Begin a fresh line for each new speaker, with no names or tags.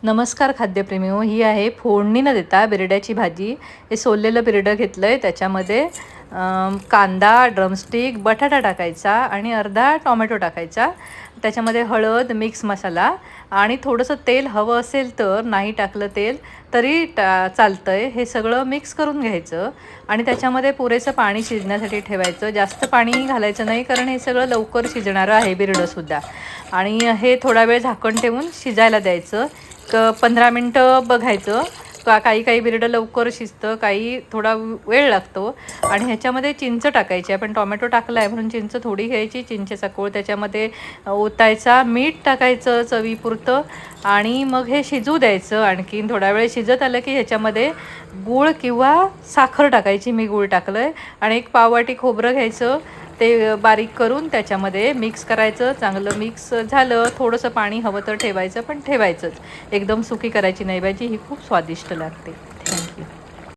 नमस्कार खाद्यप्रेमी हो, ही आहे फोडणी न देता बिरड्याची भाजी. हे सोललेलं बिरडं घेतलं आहे, त्याच्यामध्ये कांदा, ड्रमस्टिक, बटाटा टाकायचा आणि अर्धा टोमॅटो टाकायचा. त्याच्यामध्ये हळद, मिक्स मसाला आणि थोडंसं तेल हवं असेल तर, नाही टाकलं तेल तरी चालतं आहे. हे सगळं मिक्स करून घ्यायचं आणि त्याच्यामध्ये पुरेसं पाणी शिजण्यासाठी ठेवायचं. जास्त पाणी घालायचं नाही, कारण हे सगळं लवकर शिजणारं आहे बिरडंसुद्धा. आणि हे थोडा वेळ झाकण ठेवून शिजायला द्यायचं. 15 मिनटं बघायचं. काही काही बिरडं लवकर शिजतं, काही थोडा वेळ लागतो. आणि ह्याच्यामध्ये चिंच टाकायची. आपण टोमॅटो टाकला आहे म्हणून चिंच थोडी घ्यायची, चिंचेचा कोळ त्याच्यामध्ये ओतायचा, मीठ टाकायचं चवीपुरतं आणि मग हे शिजू द्यायचं. आणखीन थोडा वेळ शिजत आलं की ह्याच्यामध्ये गूळ किंवा साखर टाकायची. मी गूळ टाकलं आहे. आणि एक पाववाटी खोबरं घ्यायचं, ते बारीक करून त्याच्यामध्ये मिक्स करायचं. चांगलं मिक्स झालं, थोडंसं पाणी हवं तर ठेवायचं, पण ठेवायचंच. एकदम सुकी करायची नाही भाजी, ही खूप स्वादिष्ट लागते. थँक्यू.